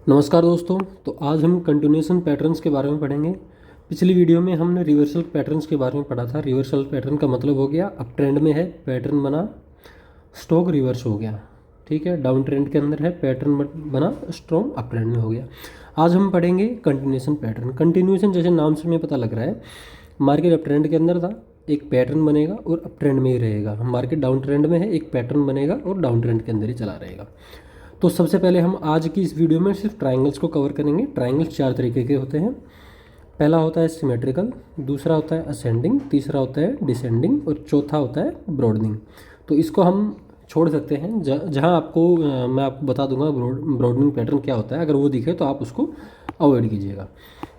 नमस्कार दोस्तों। तो आज हम कंटिन्यूएशन पैटर्न्स के बारे में पढ़ेंगे। पिछली वीडियो में हमने रिवर्सल पैटर्न्स के बारे में पढ़ा था। रिवर्सल पैटर्न का मतलब हो गया अप ट्रेंड में है, पैटर्न बना, स्टॉक रिवर्स हो गया। ठीक है, डाउन ट्रेंड के अंदर है, पैटर्न बना, स्ट्रॉन्ग अप ट्रेंड में हो गया। आज हम पढ़ेंगे कंटिन्यूएशन पैटर्न। कंटिन्यूएशन जैसे नाम से हमें पता लग रहा है, मार्केट अप ट्रेंड के अंदर था, एक पैटर्न बनेगा और अप ट्रेंड में ही रहेगा। मार्केट डाउन ट्रेंड में है, एक पैटर्न बनेगा और डाउन ट्रेंड के अंदर ही चला रहेगा। तो सबसे पहले हम आज की इस वीडियो में सिर्फ ट्रायंगल्स को कवर करेंगे। ट्रायंगल्स चार तरीके के होते हैं। पहला होता है सिमेट्रिकल, दूसरा होता है असेंडिंग, तीसरा होता है डिसेंडिंग और चौथा होता है ब्रॉडनिंग। तो इसको हम छोड़ सकते हैं, जहाँ आपको मैं आपको बता दूंगा ब्रॉडनिंग पैटर्न क्या होता है। अगर वो दिखे तो आप उसको अवॉइड कीजिएगा।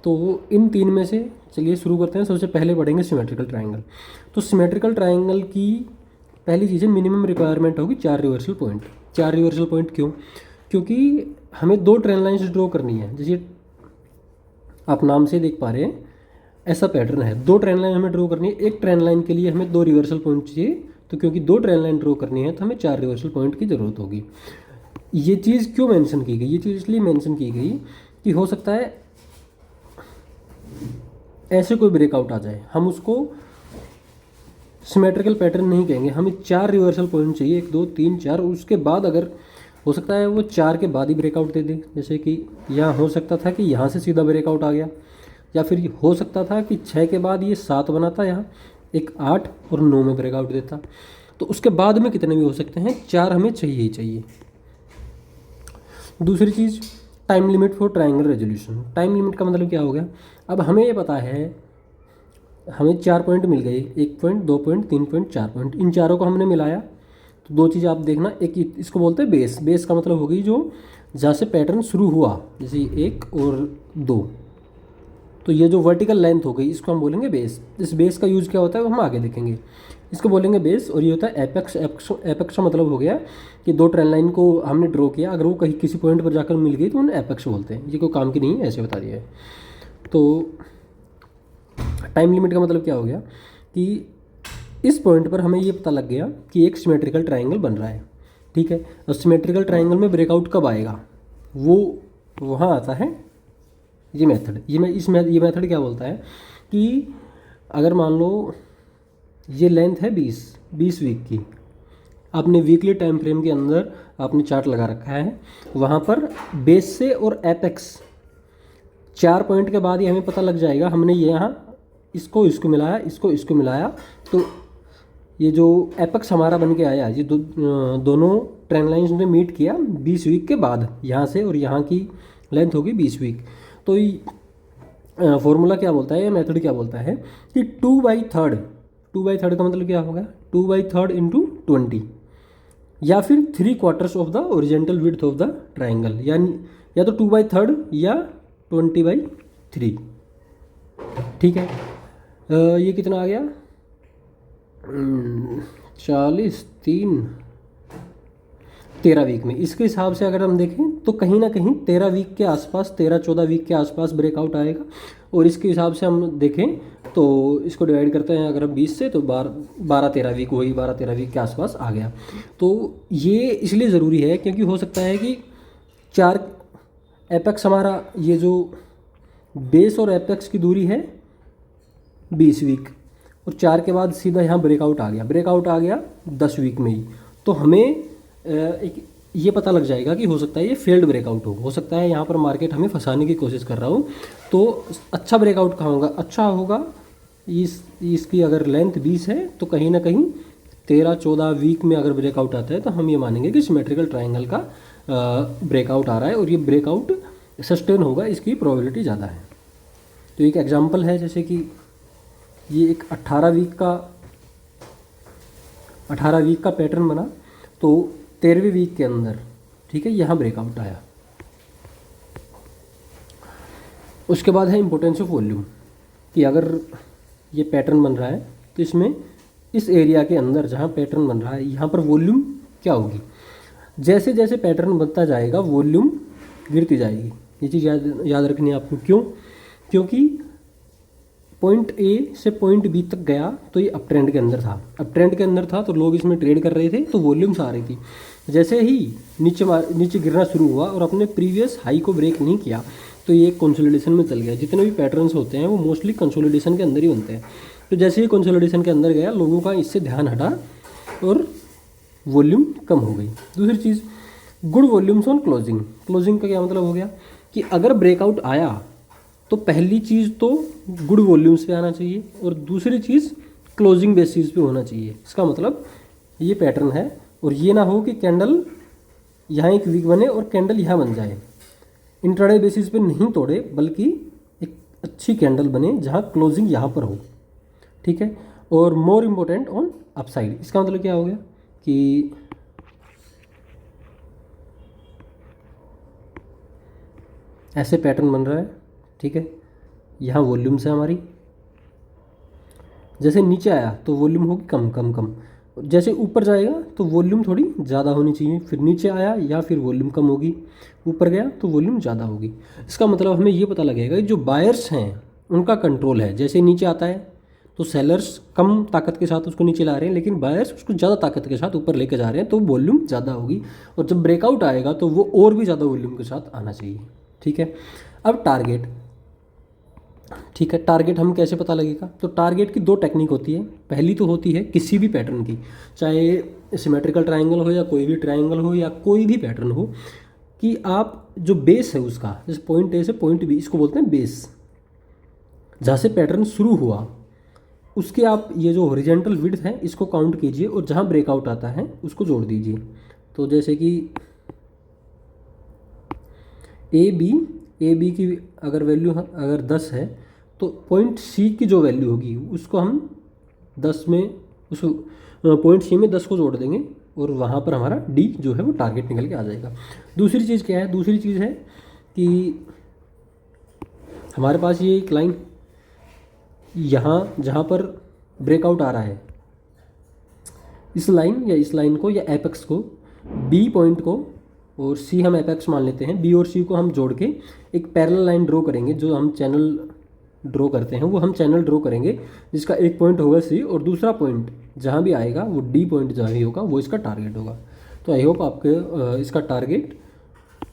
तो इन तीन में से चलिए शुरू करते हैं। सबसे पहले पढ़ेंगे सिमेट्रिकल ट्रायंगल। तो सिमेट्रिकल ट्रायंगल की पहली चीज़ है, मिनिमम रिक्वायरमेंट होगी 4 रिवर्सल पॉइंट। 4 रिवर्सल पॉइंट क्यों? क्योंकि हमें 2 ट्रेंड लाइन्स ड्रॉ करनी है। जैसे आप नाम से देख पा रहे हैं, ऐसा पैटर्न है, 2 ट्रेंड लाइन हमें ड्रॉ करनी है। एक ट्रेंड लाइन के लिए हमें 2 रिवर्सल पॉइंट चाहिए। तो क्योंकि 2 ट्रेंड लाइन ड्रॉ करनी है तो हमें 4 रिवर्सल पॉइंट की ज़रूरत होगी। ये चीज़ क्यों मेंशन की गई? ये चीज़ इसलिए मेंशन की गई कि हो सकता है ऐसे कोई ब्रेकआउट आ जाए, हम उसको सिमेट्रिकल पैटर्न नहीं कहेंगे, हमें 4 रिवर्सल पॉइंट चाहिए, 1 2 3 4। उसके बाद अगर हो सकता है वो 4 के बाद ही ब्रेकआउट दे दे। जैसे कि यहाँ हो सकता था कि यहाँ से सीधा ब्रेकआउट आ गया, या फिर हो सकता था कि 6 के बाद ये 7 बनाता, यहाँ एक 8 और 9 में ब्रेकआउट देता। तो उसके बाद में कितने भी हो सकते हैं, 4 हमें चाहिए ही चाहिए। दूसरी चीज़, time limit for triangle resolution. Time limit का मतलब क्या हो गया? अब हमें ये पता है, हमें 4 पॉइंट मिल गए, 1 पॉइंट, 2 पॉइंट, 3 पॉइंट, 4 पॉइंट। इन चारों को हमने मिलाया तो 2 चीज़ आप देखना, एक इसको बोलते हैं बेस। बेस का मतलब होगी जो जहाँ से पैटर्न शुरू हुआ, जैसे 1 और 2। तो ये जो वर्टिकल लेंथ हो गई, इसको हम बोलेंगे बेस। इस बेस का यूज़ क्या होता है वो हम आगे देखेंगे। इसको बोलेंगे बेस। और ये होता है एपेक्स। एपेक्स का मतलब हो गया कि 2 ट्रेंड लाइन को हमने ड्रॉ किया, अगर वो कहीं किसी पॉइंट पर जाकर मिल गई तो उन्हें एपेक्स बोलते हैं। ये कोई काम की नहीं है, ऐसे बता दिया है। तो टाइम लिमिट का मतलब क्या हो गया कि इस पॉइंट पर हमें ये पता लग गया कि एक सिमेट्रिकल ट्रायंगल बन रहा है। ठीक है, और सिमेट्रिकल ट्रायंगल में ब्रेकआउट कब आएगा, वो वहाँ आता है ये मेथड। ये मेथड क्या बोलता है कि अगर मान लो ये लेंथ है 20 वीक की, आपने वीकली टाइम फ्रेम के अंदर आपने चार्ट लगा रखा है, वहाँ पर बेस से और एपेक्स 4 पॉइंट के बाद ही हमें पता लग जाएगा। हमने ये यहाँ इसको मिलाया, इसको मिलाया, तो ये जो एपेक्स हमारा बन के आया, ये दोनों ट्रेंड लाइंस ने मीट किया 20 वीक के बाद, यहाँ से और यहाँ की लेंथ होगी 20 वीक। तो फॉर्मूला क्या बोलता है, ये मेथड क्या बोलता है कि 2/3 का मतलब क्या होगा, 2/3 इंटू 20, या फिर 3/4 of the horizontal width of the triangle, यानी या तो 2/3 या 20/3। ठीक है, ये कितना आ गया, 40 3 13 वीक में। इसके हिसाब से अगर हम देखें तो कहीं ना कहीं 13 वीक के आसपास, 13-14 वीक के आसपास ब्रेकआउट आएगा। और इसके हिसाब से हम देखें तो इसको डिवाइड करते हैं अगर हम 20 से, तो 12-13 वीक, वही 12-13 वीक के आसपास आ गया। तो ये इसलिए ज़रूरी है क्योंकि हो सकता है कि 4 एपेक्स हमारा, ये जो बेस और एपेक्स की दूरी है 20 वीक, और 4 के बाद सीधा यहाँ ब्रेकआउट आ गया 10 वीक में ही। तो हमें एक ये पता लग जाएगा कि हो सकता है ये फेल्ड ब्रेकआउट हो सकता है यहाँ पर मार्केट हमें फंसाने की कोशिश कर रहा हो। तो अच्छा ब्रेकआउट कहाँ होगा, अच्छा होगा इसकी अगर लेंथ 20 है तो कहीं ना कहीं 13-14 वीक में अगर ब्रेकआउट आता है तो हम ये मानेंगे कि सिमेट्रिकल ट्रायंगल का ब्रेकआउट आ रहा है और ये ब्रेकआउट सस्टेन होगा, इसकी प्रोबेबिलिटी ज़्यादा है। तो एक एग्जांपल है, जैसे कि ये एक 18 वीक का पैटर्न बना, तो 13वीं वीक के अंदर, ठीक है, यहाँ ब्रेकआउट आया। उसके बाद है इम्पोर्टेंस ऑफ वॉल्यूम, कि अगर ये पैटर्न बन रहा है तो इसमें इस एरिया के अंदर जहाँ पैटर्न बन रहा है यहाँ पर वॉल्यूम क्या होगी। जैसे जैसे पैटर्न बनता जाएगा वॉल्यूम गिरती जाएगी। ये चीज़ याद रखनी है आपको। क्यों? क्योंकि पॉइंट ए से पॉइंट बी तक गया तो ये अप ट्रेंड के अंदर था, तो लोग इसमें ट्रेड कर रहे थे, तो वॉल्यूम्स आ रही थी। जैसे ही नीचे गिरना शुरू हुआ और अपने प्रीवियस हाई को ब्रेक नहीं किया तो ये कंसोलिडेशन में चल गया। जितने भी पैटर्न्स होते हैं वो मोस्टली कंसोलिडेशन के अंदर ही बनते हैं। तो जैसे ही कंसोलिडेशन के अंदर गया, लोगों का इससे ध्यान हटा और वॉल्यूम कम हो गई। दूसरी चीज़, good volumes on closing. Closing का क्या मतलब हो गया कि अगर ब्रेकआउट आया तो पहली चीज़ तो गुड वॉल्यूम्स पे आना चाहिए और दूसरी चीज़ क्लोजिंग बेसिस पे होना चाहिए। इसका मतलब ये पैटर्न है और ये ना हो कि कैंडल यहाँ एक वीक बने और कैंडल यहाँ बन जाए। इंट्राडे बेसिस पे नहीं तोड़े, बल्कि एक अच्छी कैंडल बने जहाँ क्लोजिंग यहाँ पर हो, ठीक है। और मोर इम्पोर्टेंट ऑन अपसाइड। इसका मतलब क्या हो गया कि ऐसे पैटर्न बन रहा है, ठीक है। यहाँ वॉल्यूम्स है हमारी, जैसे नीचे आया तो वॉल्यूम होगी कम कम कम, जैसे ऊपर जाएगा तो वॉल्यूम थोड़ी ज़्यादा होनी चाहिए। फिर नीचे आया या फिर वॉल्यूम कम होगी, ऊपर गया तो वॉल्यूम ज़्यादा होगी। इसका मतलब हमें ये पता लगेगा कि जो बायर्स हैं उनका कंट्रोल है। जैसे नीचे आता है तो सेलर्स कम ताकत के साथ उसको नीचे ला रहे हैं, लेकिन बायर्स उसको ज़्यादा ताकत के साथ ऊपर लेके जा रहे हैं, तो वॉल्यूम ज़्यादा होगी। और जब ब्रेकआउट आएगा तो वो और भी ज़्यादा वॉल्यूम के साथ आना चाहिए, ठीक है। अब टारगेट, ठीक है। टारगेट हम कैसे पता लगेगा? तो टारगेट की दो टेक्निक होती है। पहली तो होती है किसी भी पैटर्न की, चाहे सिमेट्रिकल ट्रायंगल हो या कोई भी ट्रायंगल हो या कोई भी पैटर्न हो, कि आप जो बेस है उसका, जैसे पॉइंट ए से पॉइंट बी, इसको बोलते हैं बेस। जहाँ से पैटर्न शुरू हुआ उसके आप ये जो हॉरिजॉन्टल विड्थ है इसको काउंट कीजिए और जहाँ ब्रेकआउट आता है उसको जोड़ दीजिए। तो जैसे कि ए बी की अगर वैल्यू अगर 10 है तो पॉइंट सी की जो वैल्यू होगी उसको हम 10 में, उस पॉइंट सी में 10 को जोड़ देंगे और वहाँ पर हमारा डी जो है वो टारगेट निकल के आ जाएगा। दूसरी चीज़ क्या है? दूसरी चीज़ है कि हमारे पास ये एक लाइन यहाँ जहाँ पर ब्रेकआउट आ रहा है, इस लाइन या इस लाइन को या एपेक्स को, बी पॉइंट को और सी हम एपेक्स मान लेते हैं, बी और सी को हम जोड़ के एक पैरेलल लाइन ड्रॉ करेंगे। जो हम चैनल ड्रॉ करते हैं वो हम चैनल ड्रॉ करेंगे, जिसका एक पॉइंट होगा सी और दूसरा पॉइंट जहाँ भी आएगा वो डी पॉइंट जहाँ भी होगा वो इसका टारगेट होगा। तो आई होप आपके इसका टारगेट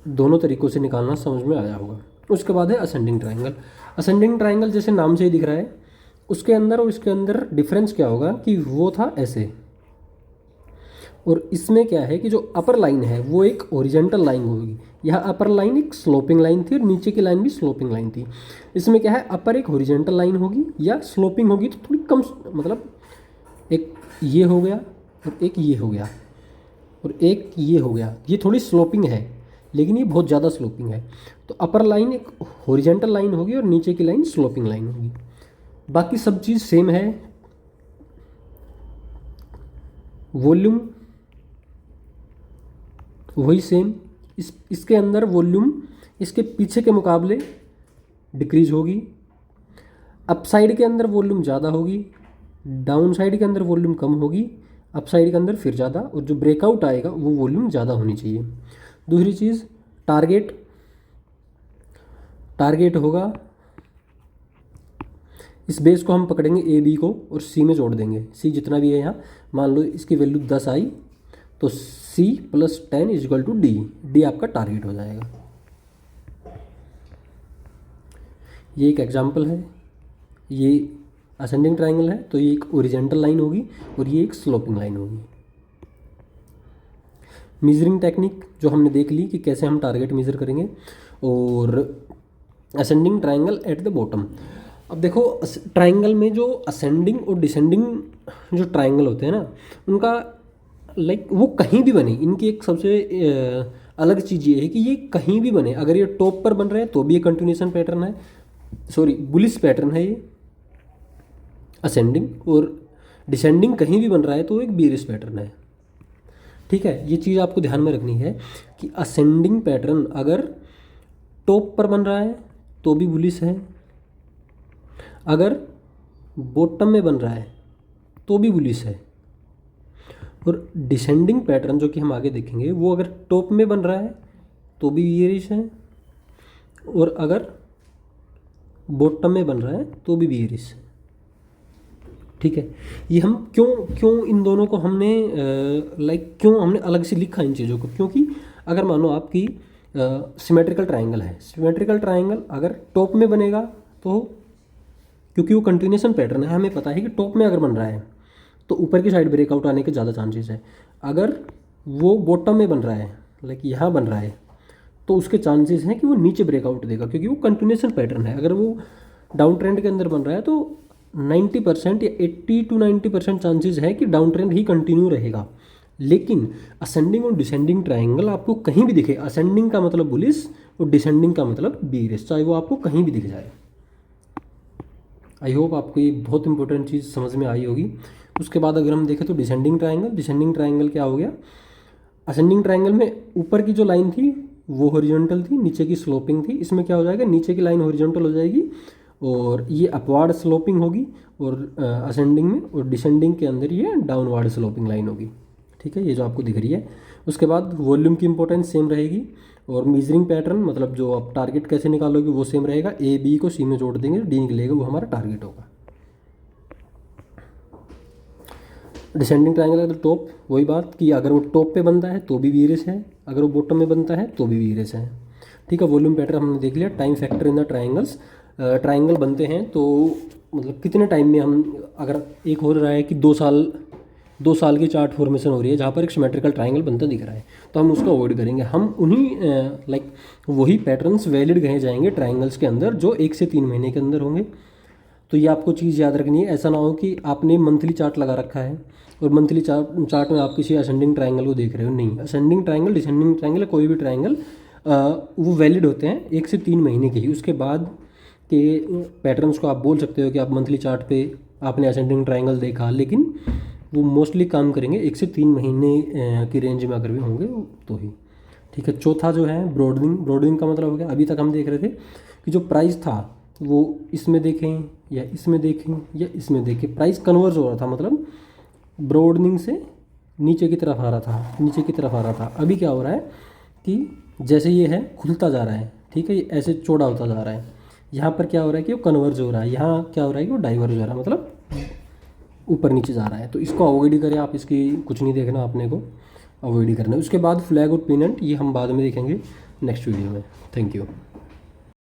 दोनों तरीक़ों से निकालना समझ में आया होगा। उसके बाद है असेंडिंग ट्राइंगल। असेंडिंग ट्राइंगल जैसे नाम से ही दिख रहा है, उसके अंदर और इसके अंदर डिफरेंस क्या होगा कि वो था ऐसे, और इसमें क्या है कि जो अपर लाइन है वो एक ओरिजेंटल लाइन होगी। यह अपर लाइन एक स्लोपिंग लाइन थी और नीचे की लाइन भी स्लोपिंग लाइन थी। इसमें क्या है, अपर एक ओरिजेंटल लाइन होगी या स्लोपिंग होगी तो थोड़ी कम, मतलब एक ये हो गया और एक ये हो गया और एक ये हो गया, ये थोड़ी स्लोपिंग है लेकिन ये बहुत ज़्यादा स्लोपिंग है। तो अपर लाइन एक हॉरिजॉन्टल लाइन होगी और नीचे की लाइन स्लोपिंग लाइन होगी। बाकी सब चीज़ सेम है। वॉल्यूम वही सेम, इसके अंदर वॉल्यूम इसके पीछे के मुकाबले डिक्रीज होगी, अपसाइड के अंदर वॉल्यूम ज़्यादा होगी, डाउन साइड के अंदर वॉल्यूम कम होगी, अपसाइड के अंदर फिर ज़्यादा, और जो ब्रेकआउट आएगा वो वॉल्यूम ज़्यादा होनी चाहिए। दूसरी चीज़ टारगेट, टारगेट होगा इस बेस को हम पकड़ेंगे ए बी को और सी में जोड़ देंगे। सी जितना भी है यहाँ, मान लो इसकी वैल्यू 10 आई तो c plus 10 is equal to d, d आपका टारगेट हो जाएगा। ये एक एग्जांपल है, ये असेंडिंग ट्राइंगल है तो ये एक ओरिजेंटल लाइन होगी और ये एक स्लोपिंग लाइन होगी। मेजरिंग टेक्निक जो हमने देख ली कि कैसे हम टारगेट मेजर करेंगे, और ascending triangle at the bottom. अब देखो ट्राइंगल में जो असेंडिंग और डिसेंडिंग जो ट्राइंगल होते हैं ना, उनका लाइक वो कहीं भी बने, इनकी एक सबसे अलग चीज़ ये है कि ये कहीं भी बने। अगर ये टॉप पर बन रहे हैं तो भी ये कंटिन्यूएशन पैटर्न है, सॉरी बुलिश पैटर्न है ये असेंडिंग, और डिसेंडिंग कहीं भी बन रहा है तो एक बेरिश पैटर्न है। ठीक है, ये चीज़ आपको ध्यान में रखनी है कि असेंडिंग पैटर्न अगर टॉप पर बन रहा है तो भी बुलिश है, अगर बॉटम में बन रहा है तो भी बुलिश है, और डिसेंडिंग पैटर्न जो कि हम आगे देखेंगे वो अगर टॉप में बन रहा है तो भी बियरिश है, और अगर बॉटम में बन रहा है तो भी बियरिश है। ठीक है। ये हम क्यों क्यों इन दोनों को हमने क्यों हमने अलग से लिखा इन चीज़ों को, क्योंकि अगर मानो आपकी सिमेट्रिकल ट्राइंगल है, सिमेट्रिकल ट्राइंगल अगर टॉप में बनेगा तो क्योंकि वो कंटिन्यूएशन पैटर्न है, हमें पता है कि टॉप में अगर बन रहा है तो ऊपर की साइड ब्रेकआउट आने के ज़्यादा चांसेस है। अगर वो बॉटम में बन रहा है, यहाँ बन रहा है, तो उसके चांसेस हैं कि वो नीचे ब्रेकआउट देगा, क्योंकि वो कंटिन्यूएशन पैटर्न है। अगर वो डाउन ट्रेंड के अंदर बन रहा है तो 90% या 80 to 90% चांसेस है कि डाउन ट्रेंड ही कंटिन्यू रहेगा। लेकिन असेंडिंग और डिसेंडिंग ट्राइंगल आपको कहीं भी दिखे, असेंडिंग का मतलब बुलिश और डिसेंडिंग का मतलब बीरिश, चाहे वो आपको कहीं भी दिख जाए। आई होप आपको ये बहुत इंपॉर्टेंट चीज़ समझ में आई होगी। उसके बाद अगर हम देखें तो डिसेंडिंग ट्राइंगल, डिसेंडिंग ट्राइंगल क्या हो गया, असेंडिंग ट्राइंगल में ऊपर की जो लाइन थी वो हॉरिजॉन्टल थी, नीचे की स्लोपिंग थी। इसमें क्या हो जाएगा, नीचे की लाइन हॉरिजॉन्टल हो जाएगी और ये अपवार्ड स्लोपिंग होगी, और असेंडिंग में, और डिसेंडिंग के अंदर ये डाउनवार्ड स्लोपिंग लाइन होगी। ठीक है, ये जो आपको दिख रही है। उसके बाद वॉल्यूम की इंपॉर्टेंस सेम रहेगी, और मीजरिंग पैटर्न मतलब जो आप टारगेट कैसे निकालोगे वो सेम रहेगा। ए बी को सी में जोड़ देंगे, डी निकलेगा, वो हमारा टारगेट होगा। डिसेंडिंग ट्राइंगल अगर टॉप, वही बात कि अगर वो टॉप पे बनता है तो भी वीरेस है, अगर वो बॉटम में बनता है तो भी वीरेस है। ठीक है, वॉल्यूम पैटर्न हमने देख लिया। Time factor in the triangles, triangle बनते हैं तो मतलब कितने टाइम में हम, अगर एक हो रहा है कि 2 साल की चार्ट फॉर्मेशन हो रही है जहाँ पर एक सिमेट्रिकल ट्राइंगल बनता दिख रहा है, तो हम उसको अवॉइड करेंगे। हम उन्हीं वही पैटर्न्स वैलिड कहे जाएंगे ट्राइंगल्स के अंदर जो 1 से 3 महीने के अंदर होंगे। तो ये आपको चीज़ याद रखनी है। ऐसा ना हो कि आपने मंथली चार्ट लगा रखा है और मंथली चार्ट में आप किसी असेंडिंग ट्राइंगल को देख रहे हो। नहीं, असेंडिंग ट्राइंगल, डिसेंडिंग ट्राइंगल, कोई भी ट्राइंगल वो वैलिड होते हैं 1 से 3 महीने के ही। उसके बाद के पैटर्न्स को आप बोल सकते हो कि आप मंथली चार्ट पे आपने असेंडिंग ट्राइंगल देखा, लेकिन वो मोस्टली काम करेंगे 1 से 3 महीने की रेंज में अगर भी होंगे तो ही। ठीक है, चौथा जो है ब्रॉडनिंग। ब्रॉडनिंग का मतलब हो गया, अभी तक हम देख रहे थे कि जो प्राइस था वो इसमें देखें या इसमें देखें या इसमें देखें, प्राइस कन्वर्ज हो रहा था, मतलब ब्रॉडनिंग से नीचे की तरफ आ रहा था, नीचे की तरफ आ रहा था। अभी क्या हो रहा है कि जैसे ये है खुलता जा रहा है, ठीक है, ये ऐसे चौड़ा होता जा रहा है। यहाँ पर क्या हो रहा है कि वो कन्वर्ज हो रहा है, यहाँ क्या हो रहा है कि वो डाइवर्ज हो रहा है, मतलब ऊपर नीचे जा रहा है। तो इसको अवॉइड ही करें आप, इसकी कुछ नहीं देखना आपने को, अवॉइड ही करना है। उसके बाद फ्लैग और पिनेंट, ये हम बाद में देखेंगे नेक्स्ट वीडियो में। Thank you.